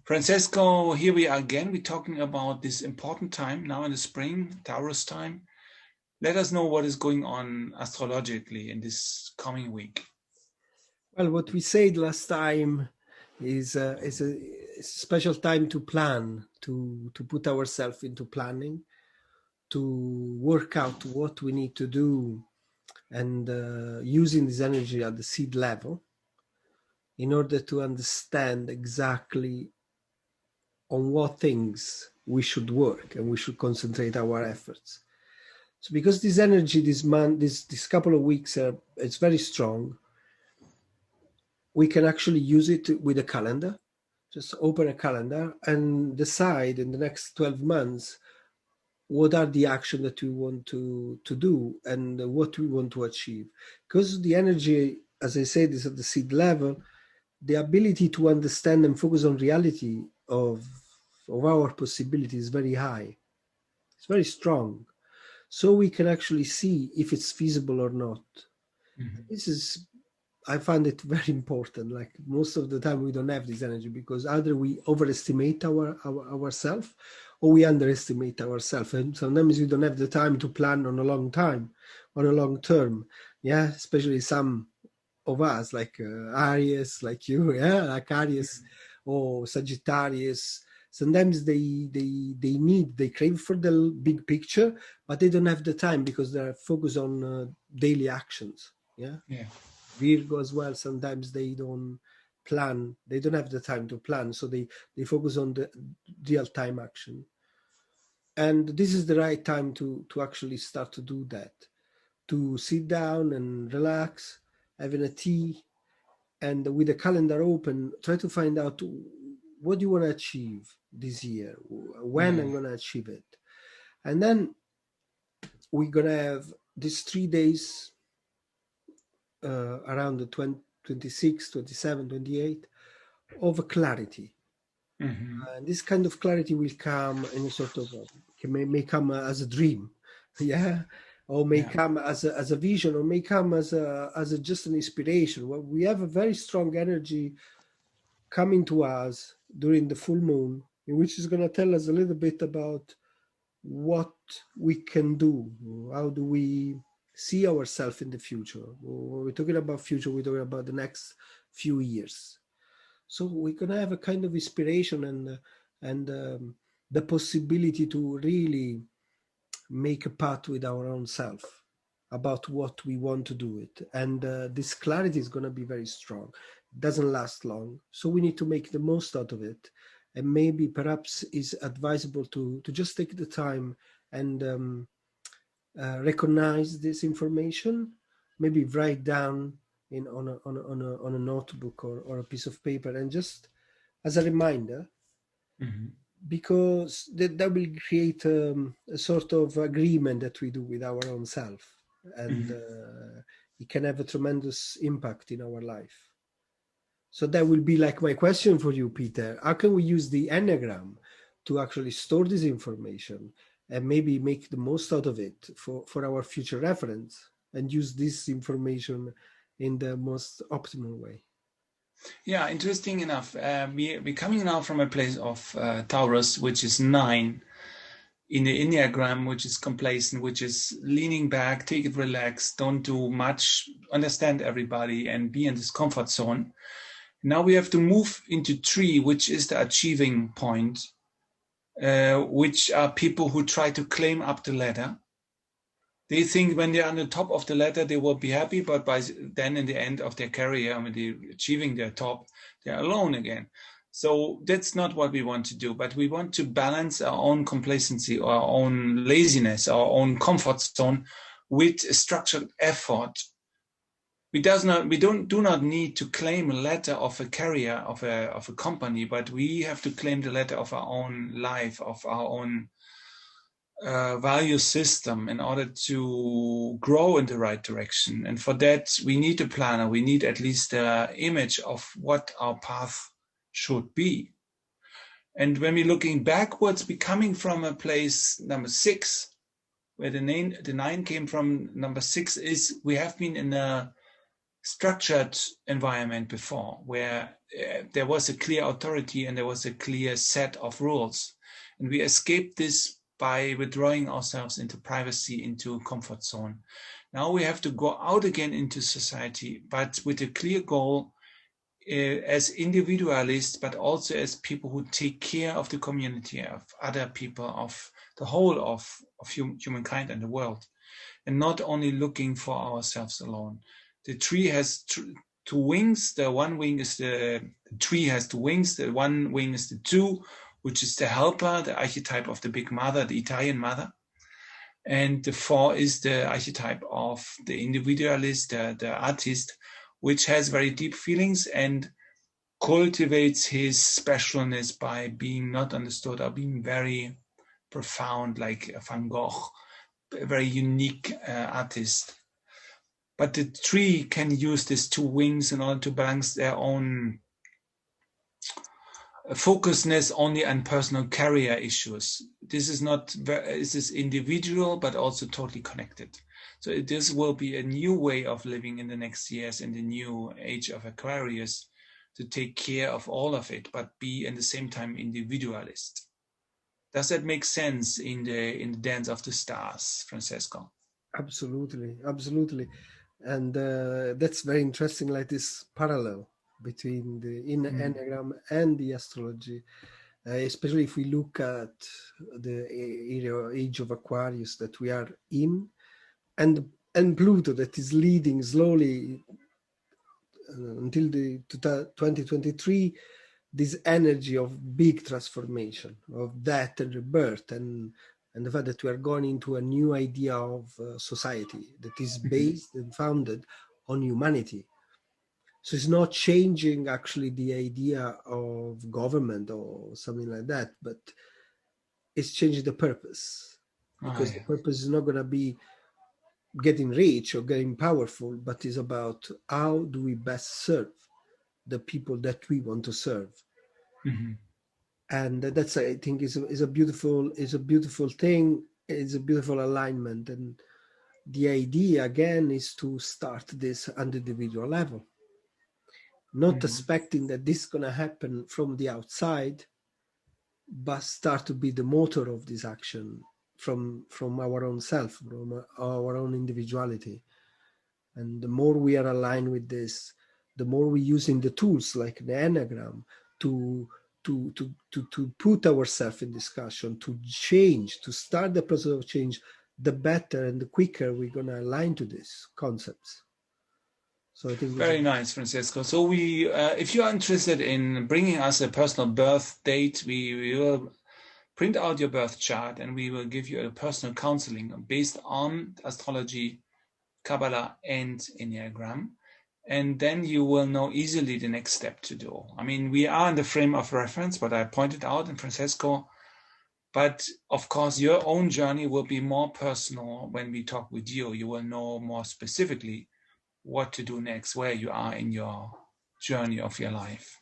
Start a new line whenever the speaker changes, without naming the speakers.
Francesco, here we are again. We're talking about this important time now in the spring, Taurus time. Let us know what is going on astrologically in this coming week.
Well, what we said last time is a special time to plan, to put ourselves into planning, to work out what we need to do, and using this energy at the seed level in order to understand exactly on what things we should work and we should concentrate our efforts. So because this energy this month, this couple of weeks, it's very strong, we can actually use it with a calendar. Just open a calendar and decide in the next 12 months what are the actions that we want to do and what we want to achieve. Because the energy, as I said, is at the seed level, the ability to understand and focus on reality of our possibility is very high. It's very strong. So we can actually see if it's feasible or not. Mm-hmm. I find it very important. Like most of the time we don't have this energy because either we overestimate ourselves or we underestimate ourselves. And sometimes we don't have the time to plan on a long term. Yeah, especially some of us like Aries, like you, yeah, like Aries or Sagittarius. Sometimes they crave for the big picture, but they don't have the time because they're focused on daily actions. Yeah. Virgo as well, sometimes they don't plan, they don't have the time to plan, so they focus on the real-time action. And this is the right time to actually start to do that, to sit down and relax, having a tea, and with the calendar open, try to find out what you want to achieve this year, when I'm going to achieve it. And then we're going to have these 3 days around the 26, 27, 28 of clarity. Mm-hmm. And this kind of clarity will come in a sort of, may come as a dream, yeah, or may come as a vision, or may come as just an inspiration. Well, we have a very strong energy coming to us during the full moon, which is going to tell us a little bit about what we can do, how do we see ourselves in the future. When we're talking about future, we're talking about the next few years. So we're going to have a kind of inspiration and the possibility to really make a path with our own self about what we want to do it. And this clarity is going to be very strong. It doesn't last long. So we need to make the most out of it. And maybe perhaps is advisable to just take the time and recognize this information, maybe write down on a notebook or a piece of paper, and just as a reminder, because that will create a sort of agreement that we do with our own self, and it can have a tremendous impact in our life. So that will be like my question for you, Peter. How can we use the Enneagram to actually store this information and maybe make the most out of it for our future reference and use this information in the most optimal way?
Yeah, interesting enough. We're coming now from a place of Taurus, which is 9, in the Enneagram, which is complacent, which is leaning back, take it relaxed, don't do much, understand everybody, and be in this comfort zone. Now we have to move into 3, which is the achieving point, which are people who try to climb up the ladder. They think when they're on the top of the ladder, they will be happy, but by then in the end of their career, when they're achieving their top, they're alone again. So that's not what we want to do, but we want to balance our own complacency, our own laziness, our own comfort zone with structured effort. We do not need to claim a ladder of a career of a company, but we have to claim the ladder of our own life, of our own value system in order to grow in the right direction. And for that, we need a planner. We need at least an image of what our path should be. And when we're looking backwards, we're coming from a place number 6, where the 9 came from. Number 6 is we have been in a structured environment before, where there was a clear authority and there was a clear set of rules. And we escaped this by withdrawing ourselves into privacy, into comfort zone. Now we have to go out again into society, but with a clear goal, as individualists, but also as people who take care of the community, of other people, of the whole of humankind and the world, and not only looking for ourselves alone. The tree has two wings. The one wing is the tree has two wings. The one wing is the two, which is the helper, the archetype of the big mother, the Italian mother. And the four is the archetype of the individualist, the artist, which has very deep feelings and cultivates his specialness by being not understood or being very profound, like Van Gogh, a very unique artist. But the tree can use these two wings in order to balance their own focusness only on personal career issues. This is individual, but also totally connected. So this will be a new way of living in the next years in the new age of Aquarius, to take care of all of it, but be at the same time individualist. Does that make sense in the dance of the stars, Francesco?
Absolutely, absolutely. And that's very interesting, like this parallel between the Enneagram and the astrology, especially if we look at the age of Aquarius that we are in, and Pluto that is leading slowly until the 2023, this energy of big transformation, of death and rebirth, and the fact that we are going into a new idea of society that is based and founded on humanity. So it's not changing actually the idea of government or something like that, but it's changing the purpose, because the purpose is not going to be getting rich or getting powerful, but is about how do we best serve the people that we want to serve. Mm-hmm. And that's, I think, is a beautiful thing. It's a beautiful alignment. And the idea again is to start this on the individual level, not expecting that this is going to happen from the outside, but start to be the motor of this action from our own self, from our own individuality. And the more we are aligned with this, the more we're using the tools like the Enneagram to put ourselves in discussion, to change, to start the process of change, the better and the quicker we're going to align to these concepts. So I think
very nice, Francesco. So we, if you are interested in bringing us a personal birth date, we will print out your birth chart and we will give you a personal counseling based on astrology, Kabbalah, and Enneagram. And then you will know easily the next step to do. I mean, we are in the frame of reference, what I pointed out in Francesco. But of course, your own journey will be more personal when we talk with you. You will know more specifically what to do next, where you are in your journey of your life.